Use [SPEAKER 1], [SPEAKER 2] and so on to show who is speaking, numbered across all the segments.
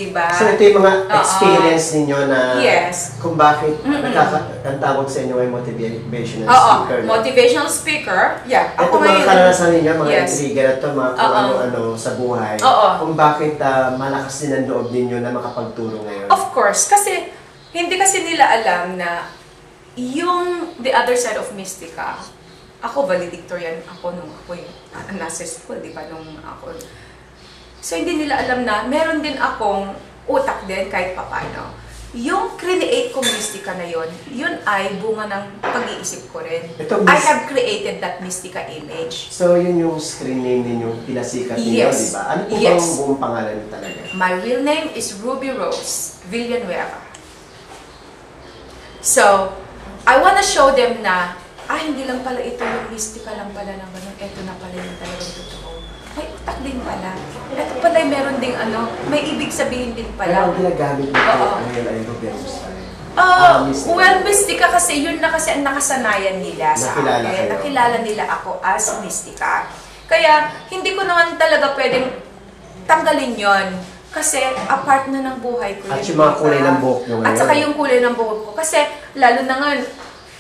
[SPEAKER 1] Diba?
[SPEAKER 2] So ito yung mga experience ninyo na kung bakit ang tawag sa inyo ay motivational speaker.
[SPEAKER 1] Motivational speaker. Yeah.
[SPEAKER 2] Ito mga karanasan ninyo, mga intriga na ito, mga kung ano-ano sa buhay. Kung bakit malakas din ang loob ninyo na makapagturo ngayon.
[SPEAKER 1] Of course, kasi hindi kasi nila alam na yung the other side of Mystica, ako valedictorian ako nung ako yung nasa school, di ba, nung ako. So hindi nila alam na meron din akong utak din kahit papano. Yung create ko Mystica na yun ay bunga ng pag-iisip ko rin. I have created that Mystica image.
[SPEAKER 2] So yun yung screen name ninyo, pinasikat ninyo, di ba? Ano po bang buong pangalan talaga?
[SPEAKER 1] My real name is Ruby Rose Villanueva. So, I wanna show them na, hindi lang pala ito yung Mystica lang pala ng ganun. Ito na pala yung talagang totoo. May utak din pala. Ito pala meron ding may ibig sabihin din pala.
[SPEAKER 2] Pero ang ginagamit mo ngayon ay Rubius.
[SPEAKER 1] Well, Mystica kasi, yun na kasi ang nakasanayan nila sa akin. Nakilala nila ako as Mystica. Kaya, hindi ko naman talaga pwedeng tanggalin yon. Kasi, apart na ng buhay ko.
[SPEAKER 2] At yung mga kulay ng buhok nyo ngayon.
[SPEAKER 1] At saka yung kulay ng buhok ko. Kasi, lalo na nga,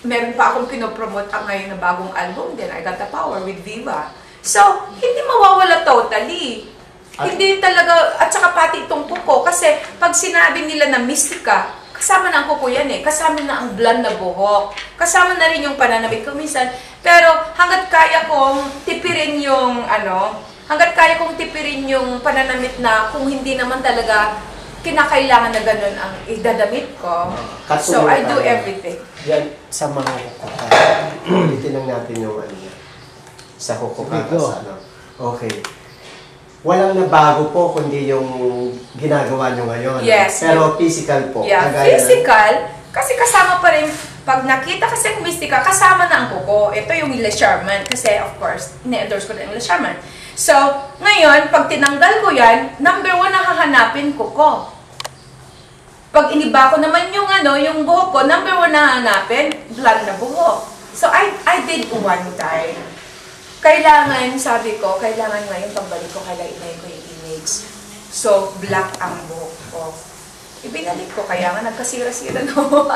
[SPEAKER 1] meron pa akong pinopromote ngayon na bagong album din. I Got the Power with Viva. So, hindi mawawala totally. Hindi talaga, at saka pati itong kuko. Kasi, pag sinabi nila na Mystica, kasama na ang kuko yan kasama na ang blonde na buhok. Kasama na rin yung pananamit ko minsan. Pero, hanggat kaya kong tipirin yung, hanggat kaya kong tipirin yung pananamit na kung hindi naman talaga kinakailangan na ganun ang idadamit ko. So, I do everything.
[SPEAKER 2] Yan, sa mga kukuka. Ulitin lang natin yung sa kukuka. Okay. Walang nabago po kundi yung ginagawa nyo ngayon.
[SPEAKER 1] Yes.
[SPEAKER 2] Pero physical po.
[SPEAKER 1] Yeah, physical. Kasi kasama pa rin, pag nakita kasi ang Mystica, kasama na ang kuko. Ito yung Le Charmant. Kasi of course, ine-endorse ko na yung Le Charmant. So, ngayon, pag tinanggal ko yan, number 1 na hahanapin ko. Pag iniba ko naman yung yung buhok ko, number 1 na hahanapin, blonde na buhok. So, I did one time. Kailangan, sabi ko, kailangan ngayon pagbalik ko, kailangan ko yung image. So, black ang buhok ko. Ibinalik ko, kaya nga nagkasira-sira no.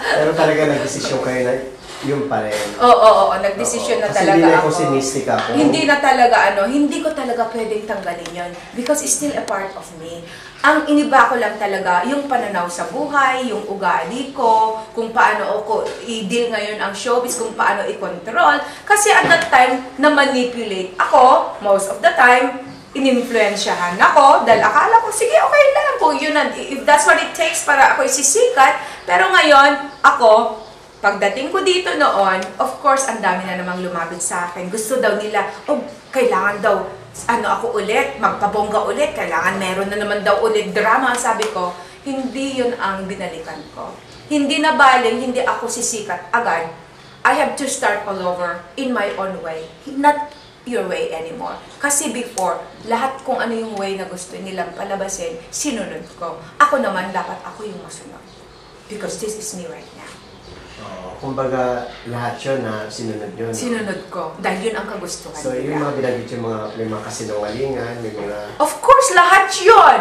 [SPEAKER 2] Pero talaga nag-desisyon kayo na yun pa rin.
[SPEAKER 1] Oo, nag-desisyon na talaga ako.
[SPEAKER 2] Kasi hindi na ako.
[SPEAKER 1] Hindi na talaga hindi ko talaga pwedeng tanggalin yun. Because it's still a part of me. Ang iniba ko lang talaga, yung pananaw sa buhay, yung ugali ko, kung paano ako i-deal ngayon ang showbiz, kung paano i-control. Kasi at that time, na-manipulate ako, most of the time, in-influensyahan ako, dahil akala ko, sige, okay lang po, yun, if that's what it takes para ako isisikat. Pero ngayon, ako, pagdating ko dito noon, of course, ang dami na namang lumapit sa akin. Gusto daw nila, kailangan daw, ako ulit, magpabongga ulit, kailangan meron na naman daw ulit drama. Sabi ko, hindi yun ang binalikan ko. Hindi na baling, hindi ako sisikat agad. I have to start all over in my own way. Not your way anymore. Kasi before, lahat kung ano yung way na gusto nilang palabasin, sinunod ko. Ako naman, dapat ako yung masunod. Because this is me right now.
[SPEAKER 2] Kumbaga, lahat yun na sinunod yun.
[SPEAKER 1] Sinunod ko. Dahil yun ang kagustuhan nila.
[SPEAKER 2] So, yung mga binagit yung may mga kasinungalingan, may mga...
[SPEAKER 1] Of course, lahat yun!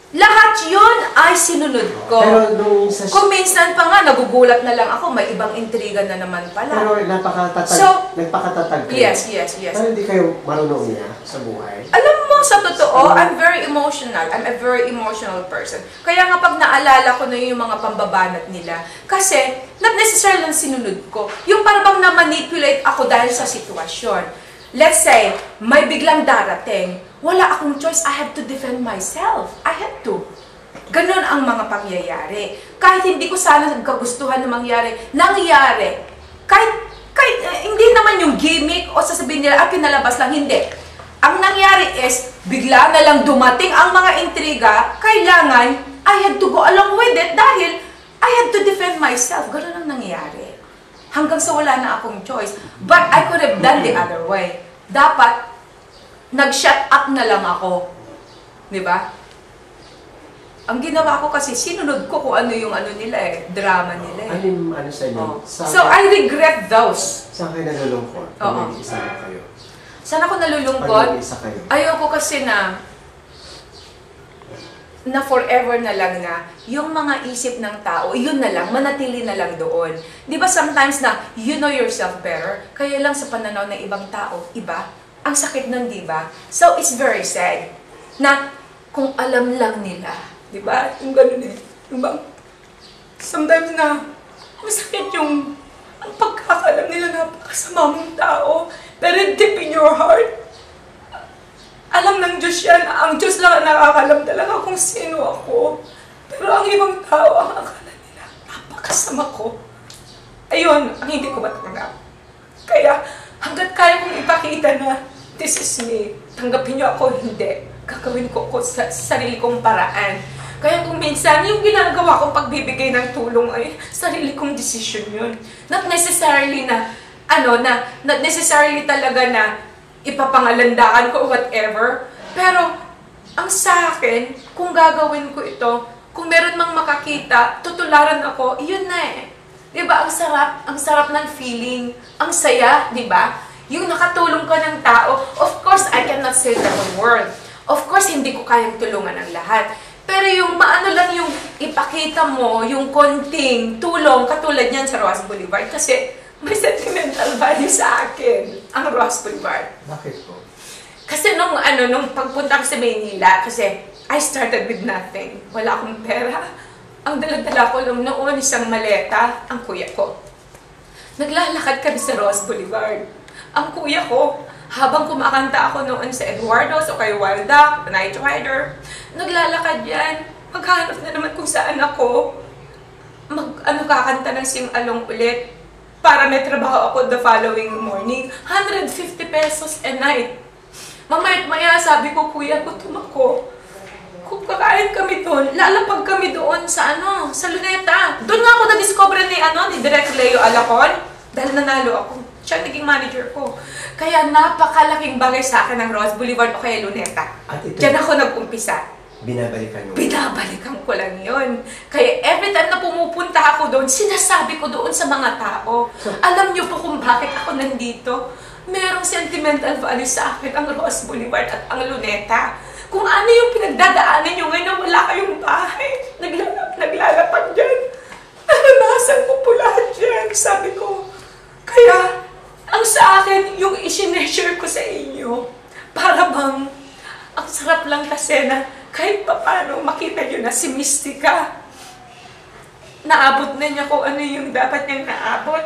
[SPEAKER 1] Lahat yun ay sinunod ko.
[SPEAKER 2] Pero nung sa...
[SPEAKER 1] Kung minsan pa nga, nagugulat na lang ako, may ibang intriga na naman pala.
[SPEAKER 2] Pero nagpakatatag kayo.
[SPEAKER 1] Yes.
[SPEAKER 2] Pero hindi kayo marunong niya sa buhay.
[SPEAKER 1] Alam mo, sa totoo, I'm very emotional. I'm a very emotional person. Kaya nga pag naalala ko na yung mga pambabanat nila, kasi not necessarily lang sinunod ko. Yung parang na-manipulate ako dahil sa sitwasyon. Let's say, may biglang darating. Wala akong choice. I have to defend myself. I have to. Ganon ang mga pangyayari. Kahit hindi ko sana nagkagustuhan na mangyari, nangyari. Kahit hindi naman yung gimmick o sasabihin nila, pinalabas lang, hindi. Ang nangyari is, bigla na lang dumating ang mga intriga, kailangan, I had to go along with it dahil I had to defend myself. Ganon ang nangyari. Hanggang sa wala na akong choice. But I could have done the other way. Dapat, nag-shut up na lang ako. Diba? Ang ginawa ko kasi, sinunod ko kung ano yung nila drama nila
[SPEAKER 2] Ano sa inyo?
[SPEAKER 1] So, I regret those.
[SPEAKER 2] Saan kayo nalulungkot? Pag nag-isa na kayo?
[SPEAKER 1] Saan ako nalulungkot?
[SPEAKER 2] Pag nag-isa kayo?
[SPEAKER 1] Ayoko kasi na na forever na lang na yung mga isip ng tao, yun na lang, manatili na lang doon. Di ba sometimes na you know yourself better, kaya lang sa pananaw ng ibang tao, iba, ang sakit nun, di ba? So it's very sad na kung alam lang nila, di ba? Yung ganun eh. Diba? Sometimes na masakit yung ang pagkakalam nila napakasama mong tao, pero deep in your heart, alam ng Diyos yan. Ang Diyos lang ang nakakalam talaga kung sino ako. Pero ang ibang tao, ang akala nila, napakasama ko. Ayun, ang hindi ko matanggap. Kaya, hanggat kaya kong ipakita na, this is me, tanggapin niyo ako, hindi. Gagawin ko sa sarili kong paraan. Kaya kung minsan, yung ginagawa kong pagbibigay ng tulong ay sarili kong decision yun. Not necessarily na, not necessarily talaga na ipapangalandakan ko or whatever. Pero, ang sa akin, kung gagawin ko ito, kung meron mang makakita, tutularan ako, yun na eh. Diba? Ang sarap ng feeling. Ang saya, diba? Yung nakatulong ka ng tao. Of course, I cannot save the whole world. Of course, hindi ko kayang tulungan ang lahat. Pero yung maano lang yung ipakita mo, yung konting tulong, katulad niyan sa Rojas Boulevard, kasi may sentimental value sa akin, ang Rojas Boulevard.
[SPEAKER 2] Bakit po?
[SPEAKER 1] Kasi nung pagpunta ko sa Maynila, kasi I started with nothing. Wala akong pera. Ang dala-dala ko lang noon, isang maleta, ang kuya ko. Naglalakad kami sa Rojas Boulevard. Ang kuya ko, habang kumakanta ako noon sa Eduardo's o kay Wild Duck, Night Rider, naglalakad yan. Maghanap na naman kung saan ako kakanta ng sing-along ulit para may trabaho ako the following morning. 150 pesos a night. Mamaya sabi ko, kuya, gutom ako. Kung kakain kami doon, lalapag kami doon sa sa Luneta. Doon nga ako na-discover ni Direk Leo Alacon dahil nanalo ako. Siya naging manager ko. Kaya napakalaking bagay sa akin ng Rojas Boulevard o kaya Luneta. Diyan ako nag-umpisa.
[SPEAKER 2] Binabalikan mo?
[SPEAKER 1] Binabalikan ko lang yun. Kaya every time na pumupunta ako doon, sinasabi ko doon sa mga tao, alam niyo po kung bakit ako nandito? Merong sentimental value sa akin ang Rojas Boulevard at ang Luneta. Kung ano yung pinagdadaanan nyo ngayon na wala kayong bahay, naglalapag dyan. Naranasan ko po lahat dyan, sabi ko. Kaya, ang sa akin, yung isineshare ko sa inyo, para bang, ang sarap lang kasi na kahit pa paano makita nyo na si Mystica, naabot na niya kung ano yung dapat niyang naabot.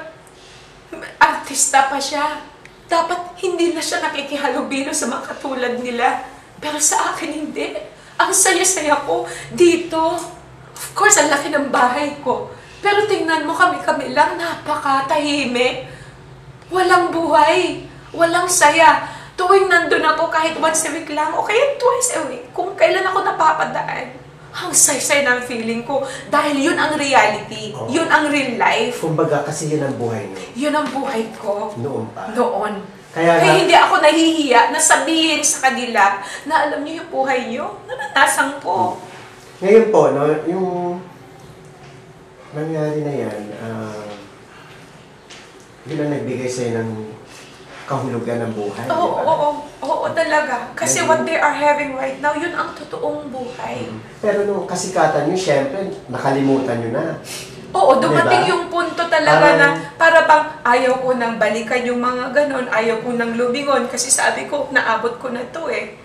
[SPEAKER 1] Artista pa siya. Dapat hindi na siya nakikihalubilo sa mga katulad nila. Pero sa akin hindi. Ang saya-saya ko dito. Of course, ang laki ng bahay ko. Pero tingnan mo kami lang, napakatahimik. Walang buhay. Walang saya. Tuwing nandun ako kahit once a week lang o kaya twice a week, kung kailan ako napapadaan, ang say-say ng feeling ko. Dahil yun ang reality. Oh. Yun ang real life.
[SPEAKER 2] Kumbaga kasi yun ang buhay mo.
[SPEAKER 1] Yun ang buhay ko.
[SPEAKER 2] Noon pa.
[SPEAKER 1] Noon.
[SPEAKER 2] Kaya
[SPEAKER 1] hindi ako nahihiya na sabihin sa kanila na alam niyo yung buhay niyo, naranasan ko.
[SPEAKER 2] Ngayon po, no, yung nangyari na yan, yun ang nagbigay sa'yo ng kahulugan ng buhay.
[SPEAKER 1] Oo, talaga. Kasi what they are having right now, yun ang totoong buhay.
[SPEAKER 2] Pero nung kasikatan nyo, syempre, nakalimutan nyo na.
[SPEAKER 1] Oo, dumating yung punto talaga na para bang ayaw ko nang balikan yung mga ganon, ayaw ko nang lumingon kasi sabi ko, naabot ko na to eh.